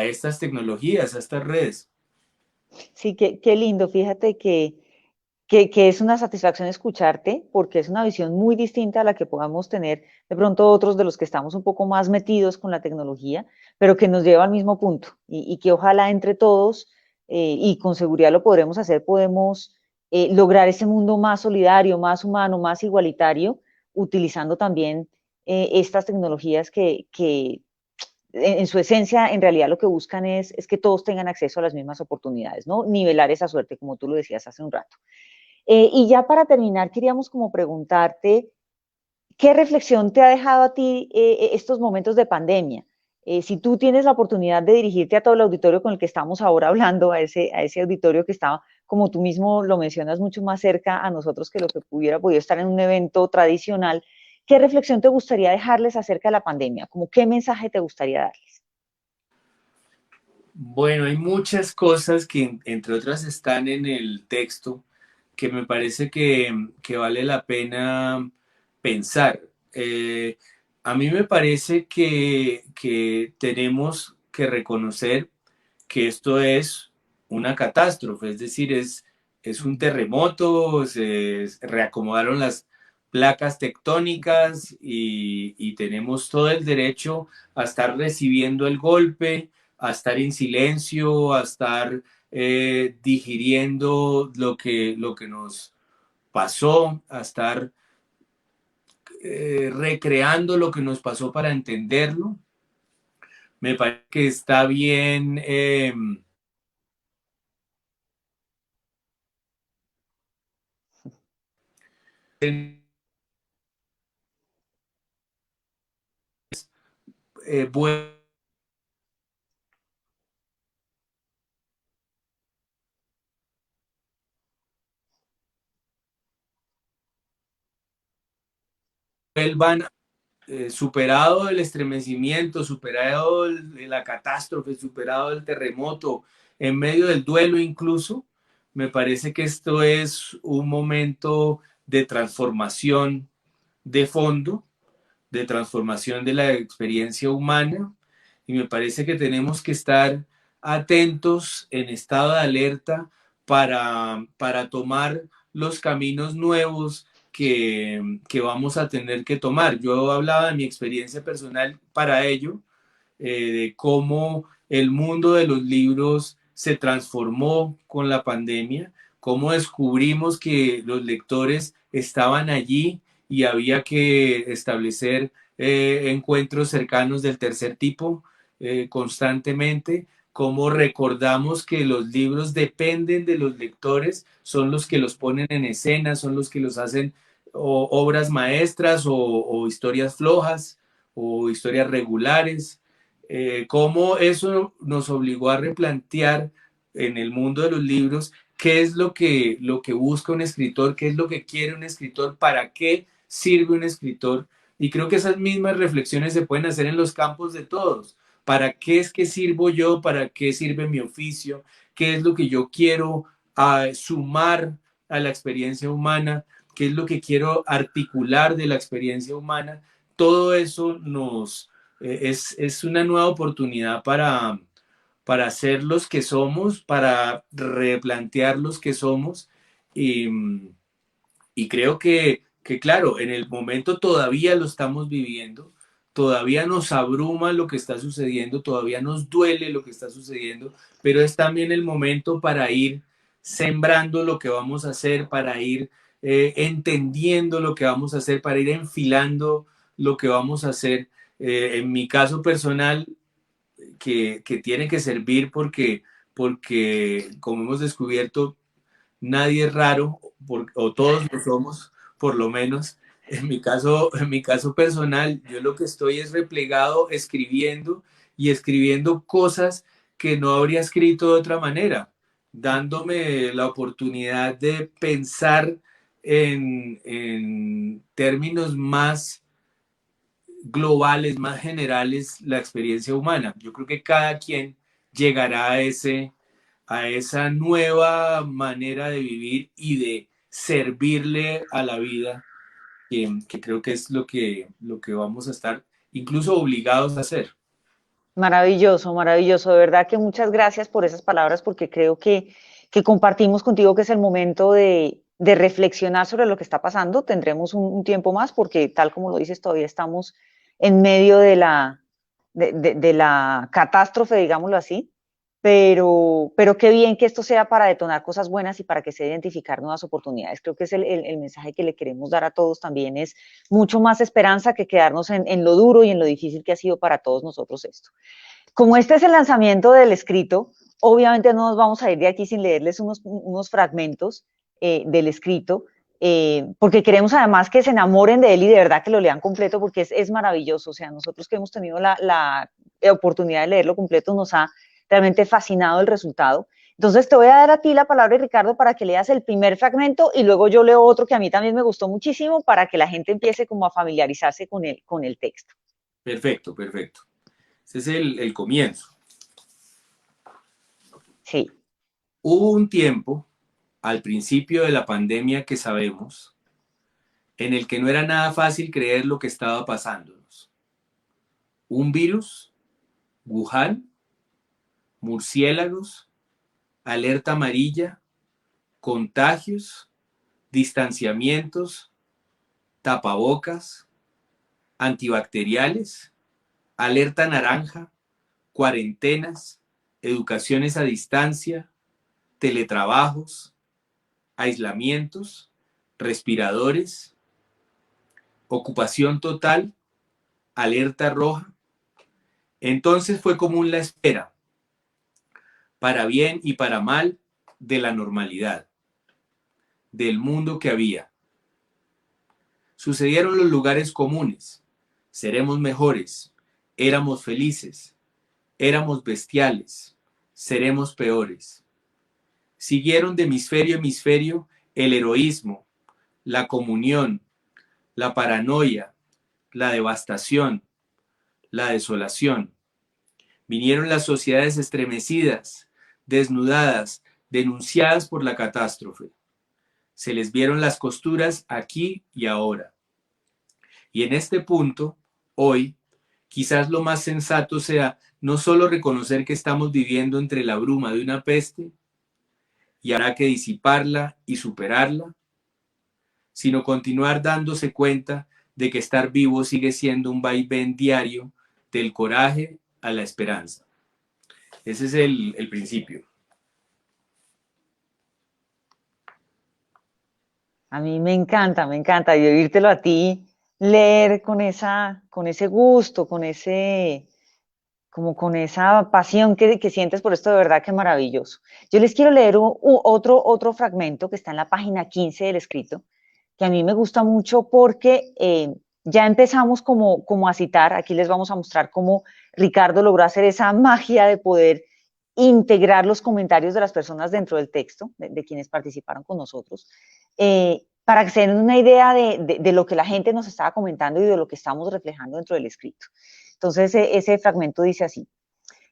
estas tecnologías, a estas redes. Sí, qué lindo. Fíjate que es una satisfacción escucharte, porque es una visión muy distinta a la que podamos tener de pronto otros de los que estamos un poco más metidos con la tecnología, pero que nos lleva al mismo punto, y que ojalá entre todos, y con seguridad lo podremos hacer, podemos lograr ese mundo más solidario, más humano, más igualitario, utilizando también estas tecnologías que en su esencia, en realidad lo que buscan es que todos tengan acceso a las mismas oportunidades, ¿no? Nivelar esa suerte, como tú lo decías hace un rato. Y ya para terminar, queríamos como preguntarte, ¿qué reflexión te ha dejado a ti estos momentos de pandemia? Si tú tienes la oportunidad de dirigirte a todo el auditorio con el que estamos ahora hablando, a ese auditorio que está como tú mismo lo mencionas, mucho más cerca a nosotros que lo que hubiera podido estar en un evento tradicional. ¿Qué reflexión te gustaría dejarles acerca de la pandemia? ¿Cómo qué mensaje te gustaría darles? Bueno, hay muchas cosas que, entre otras, están en el texto que me parece que vale la pena pensar. A mí me parece que tenemos que reconocer que esto es una catástrofe, es decir, es un terremoto, se reacomodaron las placas tectónicas y tenemos todo el derecho a estar recibiendo el golpe, a estar en silencio, a estar digiriendo lo que nos pasó, a estar recreando lo que nos pasó para entenderlo. Me parece que está bien bueno vuelvan superado el estremecimiento, superado la catástrofe, superado el terremoto, en medio del duelo incluso, me parece que esto es un momento de transformación de fondo, de transformación de la experiencia humana, y me parece que tenemos que estar atentos en estado de alerta para tomar los caminos nuevos que vamos a tener que tomar. Yo hablaba de mi experiencia personal para ello, de cómo el mundo de los libros se transformó con la pandemia, cómo descubrimos que los lectores estaban allí y había que establecer encuentros cercanos del tercer tipo constantemente, cómo recordamos que los libros dependen de los lectores, son los que los ponen en escena, son los que los hacen obras maestras o historias flojas o historias regulares, cómo eso nos obligó a replantear en el mundo de los libros qué es lo que busca un escritor, qué es lo que quiere un escritor, para qué sirve un escritor. Y creo que esas mismas reflexiones se pueden hacer en los campos de todos. ¿Para qué es que sirvo yo? ¿Para qué sirve mi oficio? ¿Qué es lo que yo quiero sumar a la experiencia humana? ¿Qué es lo que quiero articular de la experiencia humana? Todo eso es una nueva oportunidad para ser los que somos, para replantear los que somos. Y, y creo claro, en el momento todavía lo estamos viviendo, todavía nos abruma lo que está sucediendo, todavía nos duele lo que está sucediendo, pero es también el momento para ir sembrando lo que vamos a hacer, para ir entendiendo lo que vamos a hacer, para ir enfilando lo que vamos a hacer. En mi caso personal, que tiene que servir porque, como hemos descubierto, nadie es raro, o todos lo somos, por lo menos. En mi caso personal, yo lo que estoy es replegado escribiendo y escribiendo cosas que no habría escrito de otra manera, dándome la oportunidad de pensar en términos más globales, más generales, la experiencia humana. Yo creo que cada quien llegará a esa nueva manera de vivir y de servirle a la vida, que creo que es lo que vamos a estar incluso obligados a hacer. Maravilloso, maravilloso. De verdad que muchas gracias por esas palabras, porque creo que compartimos contigo que es el momento de reflexionar sobre lo que está pasando. Tendremos un tiempo más porque, tal como lo dices, todavía estamos en medio de la catástrofe, digámoslo así. Pero qué bien que esto sea para detonar cosas buenas y para que se identificar nuevas oportunidades. Creo que es el mensaje que le queremos dar a todos también, es mucho más esperanza que quedarnos en lo duro y en lo difícil que ha sido para todos nosotros esto. Como este es el lanzamiento del escrito, obviamente no nos vamos a ir de aquí sin leerles unos fragmentos del escrito, porque queremos además que se enamoren de él y de verdad que lo lean completo, porque es maravilloso. O sea, nosotros que hemos tenido la oportunidad de leerlo completo nos ha realmente fascinado el resultado. Entonces te voy a dar a ti la palabra, Ricardo, para que leas el primer fragmento y luego yo leo otro que a mí también me gustó muchísimo para que la gente empiece como a familiarizarse con el texto. Perfecto, perfecto. Ese es el comienzo. Sí. Hubo un tiempo, al principio de la pandemia que sabemos, en el que no era nada fácil creer lo que estaba pasándonos. Un virus, Wuhan, murciélagos, alerta amarilla, contagios, distanciamientos, tapabocas, antibacteriales, alerta naranja, cuarentenas, educaciones a distancia, teletrabajos, aislamientos, respiradores, ocupación total, alerta roja. Entonces fue común la espera, para bien y para mal, de la normalidad, del mundo que había. Sucedieron los lugares comunes. Seremos mejores, éramos felices, éramos bestiales, seremos peores. Siguieron de hemisferio a hemisferio el heroísmo, la comunión, la paranoia, la devastación, la desolación. Vinieron las sociedades estremecidas, desnudadas, denunciadas por la catástrofe. Se les vieron las costuras aquí y ahora. Y en este punto, hoy, quizás lo más sensato sea no solo reconocer que estamos viviendo entre la bruma de una peste y habrá que disiparla y superarla, sino continuar dándose cuenta de que estar vivo sigue siendo un vaivén diario del coraje a la esperanza. Ese es el principio. A mí me encanta, y oírtelo a ti leer con ese gusto, con esa pasión que sientes por esto, de verdad que maravilloso. Yo les quiero leer otro fragmento que está en la página 15 del escrito, que a mí me gusta mucho porque ya empezamos como a citar, aquí les vamos a mostrar cómo Ricardo logró hacer esa magia de poder integrar los comentarios de las personas dentro del texto, de quienes participaron con nosotros, para que se den una idea de lo que la gente nos estaba comentando y de lo que estamos reflejando dentro del escrito. Entonces, ese fragmento dice así: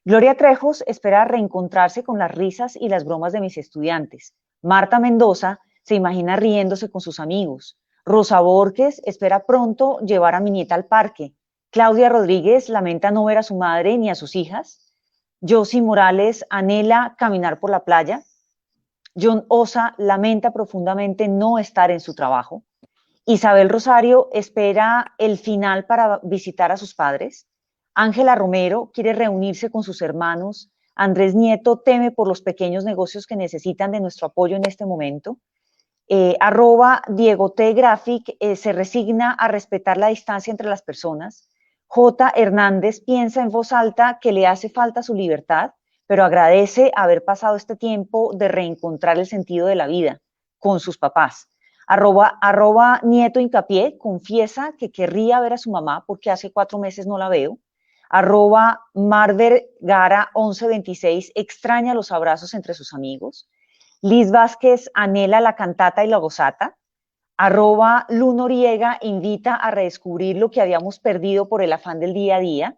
Gloria Trejos espera reencontrarse con las risas y las bromas de mis estudiantes. Marta Mendoza se imagina riéndose con sus amigos. Rosa Borges espera pronto llevar a mi nieta al parque. Claudia Rodríguez lamenta no ver a su madre ni a sus hijas. Josie Morales anhela caminar por la playa. John Osa lamenta profundamente no estar en su trabajo. Isabel Rosario espera el final para visitar a sus padres. Ángela Romero quiere reunirse con sus hermanos. Andrés Nieto teme por los pequeños negocios que necesitan de nuestro apoyo en este momento. @Diego T. Graphic se resigna a respetar la distancia entre las personas. J. Hernández piensa en voz alta que le hace falta su libertad, pero agradece haber pasado este tiempo de reencontrar el sentido de la vida con sus papás. Nieto Hincapié confiesa que querría ver a su mamá porque hace 4 meses no la veo. Marver Gara 1126 extraña los abrazos entre sus amigos. Liz Vázquez anhela la cantata y la gozata. Lu Noriega invita a redescubrir lo que habíamos perdido por el afán del día a día.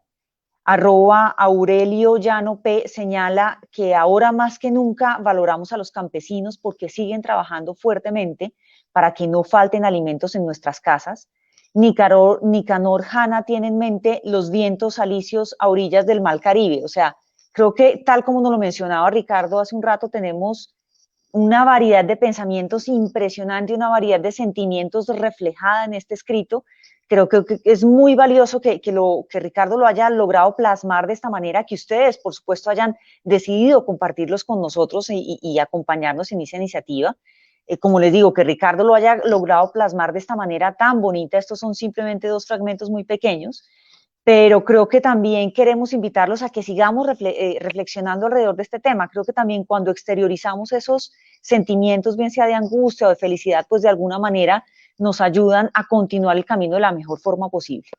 Aurelio Llano P señala que ahora más que nunca valoramos a los campesinos porque siguen trabajando fuertemente para que no falten alimentos en nuestras casas. Nicanor Hanna tiene en mente los vientos alisios a orillas del Mar Caribe. O sea, creo que tal como nos lo mencionaba Ricardo hace un rato, tenemos una variedad de pensamientos impresionante, una variedad de sentimientos reflejada en este escrito. Creo que es muy valioso que Ricardo lo haya logrado plasmar de esta manera, que ustedes, por supuesto, hayan decidido compartirlos con nosotros y acompañarnos en esa iniciativa. Como les digo, que Ricardo lo haya logrado plasmar de esta manera tan bonita. Estos son simplemente 2 fragmentos muy pequeños, pero creo que también queremos invitarlos a que sigamos reflexionando alrededor de este tema. Creo que también cuando exteriorizamos esos sentimientos, bien sea de angustia o de felicidad, pues de alguna manera nos ayudan a continuar el camino de la mejor forma posible.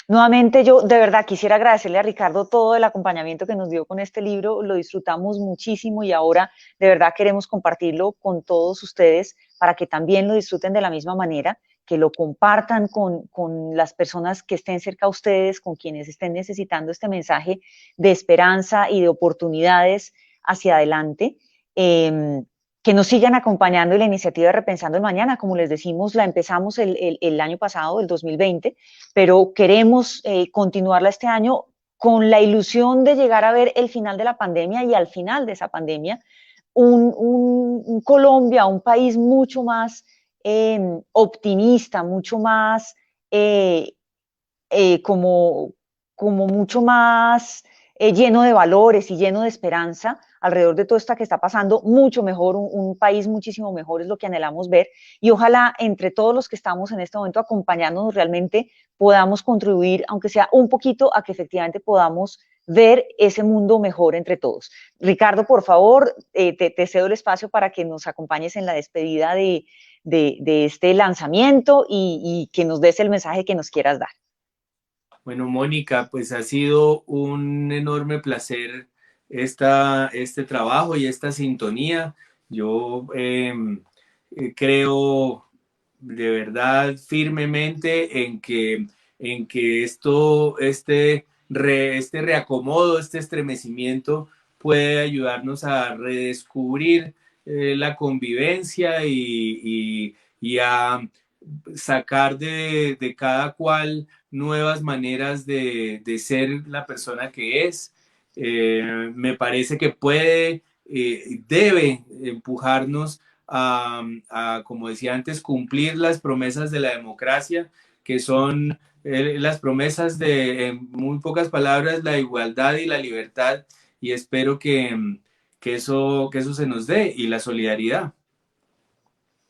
Nuevamente yo de verdad quisiera agradecerle a Ricardo todo el acompañamiento que nos dio con este libro, lo disfrutamos muchísimo y ahora de verdad queremos compartirlo con todos ustedes para que también lo disfruten de la misma manera, que lo compartan con las personas que estén cerca a ustedes, con quienes estén necesitando este mensaje de esperanza y de oportunidades hacia adelante. Que nos sigan acompañando en la iniciativa de Repensando el Mañana. Como les decimos, la empezamos el año pasado, el 2020, pero queremos continuarla este año con la ilusión de llegar a ver el final de la pandemia y al final de esa pandemia, un Colombia, un país mucho más optimista, mucho más como mucho más lleno de valores y lleno de esperanza alrededor de todo esto que está pasando, mucho mejor, un país muchísimo mejor es lo que anhelamos ver y ojalá entre todos los que estamos en este momento acompañándonos realmente podamos contribuir, aunque sea un poquito, a que efectivamente podamos ver ese mundo mejor entre todos. Ricardo, por favor, te cedo el espacio para que nos acompañes en la despedida de este lanzamiento y que nos des el mensaje que nos quieras dar. Bueno, Mónica, pues ha sido un enorme placer este trabajo y esta sintonía. Yo creo de verdad firmemente en que este reacomodo, este estremecimiento puede ayudarnos a redescubrir la convivencia y a sacar de cada cual nuevas maneras de ser la persona que es. Me parece que debe empujarnos a, como decía antes, cumplir las promesas de la democracia, que son las promesas en muy pocas palabras, la igualdad y la libertad, y espero que eso se nos dé, y la solidaridad.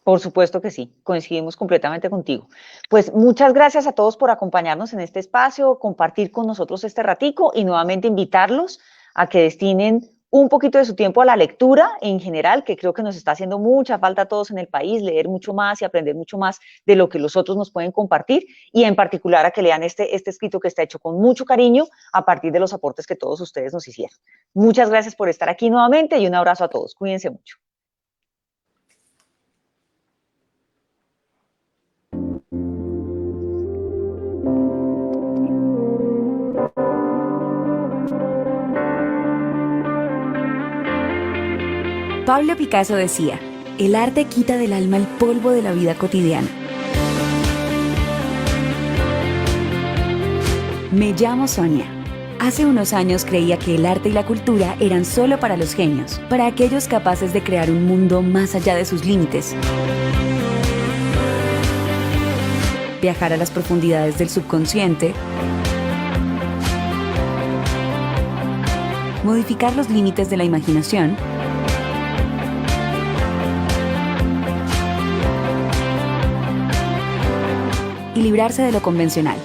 Por supuesto que sí, coincidimos completamente contigo. Pues muchas gracias a todos por acompañarnos en este espacio, compartir con nosotros este ratico y nuevamente invitarlos a que destinen un poquito de su tiempo a la lectura en general, que creo que nos está haciendo mucha falta a todos en el país, leer mucho más y aprender mucho más de lo que los otros nos pueden compartir y en particular a que lean este escrito que está hecho con mucho cariño a partir de los aportes que todos ustedes nos hicieron. Muchas gracias por estar aquí nuevamente y un abrazo a todos. Cuídense mucho. Pablo Picasso decía, el arte quita del alma el polvo de la vida cotidiana. Me llamo Sonia. Hace unos años creía que el arte y la cultura eran solo para los genios, para aquellos capaces de crear un mundo más allá de sus límites. Viajar a las profundidades del subconsciente, modificar los límites de la imaginación, y librarse de lo convencional.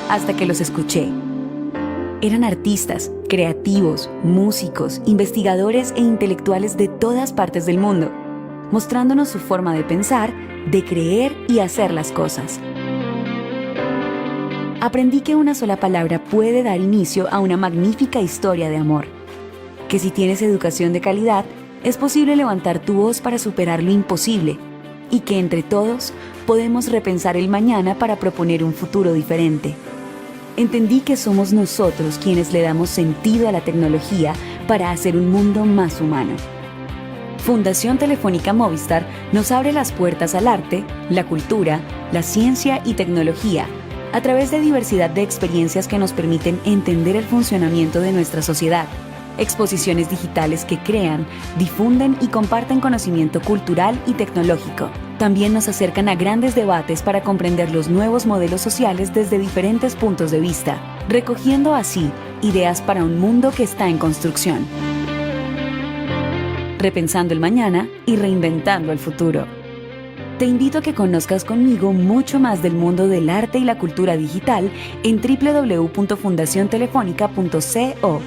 Hasta que los escuché. Eran artistas, creativos, músicos, investigadores e intelectuales de todas partes del mundo, mostrándonos su forma de pensar, de creer y hacer las cosas. Aprendí que una sola palabra puede dar inicio a una magnífica historia de amor. Que si tienes educación de calidad, es posible levantar tu voz para superar lo imposible y que entre todos podemos repensar el mañana para proponer un futuro diferente. Entendí que somos nosotros quienes le damos sentido a la tecnología para hacer un mundo más humano. Fundación Telefónica Movistar nos abre las puertas al arte, la cultura, la ciencia y tecnología a través de diversidad de experiencias que nos permiten entender el funcionamiento de nuestra sociedad. Exposiciones digitales que crean, difunden y comparten conocimiento cultural y tecnológico. También nos acercan a grandes debates para comprender los nuevos modelos sociales desde diferentes puntos de vista, recogiendo así ideas para un mundo que está en construcción. Repensando el mañana y reinventando el futuro. Te invito a que conozcas conmigo mucho más del mundo del arte y la cultura digital en www.fundaciontelefónica.co.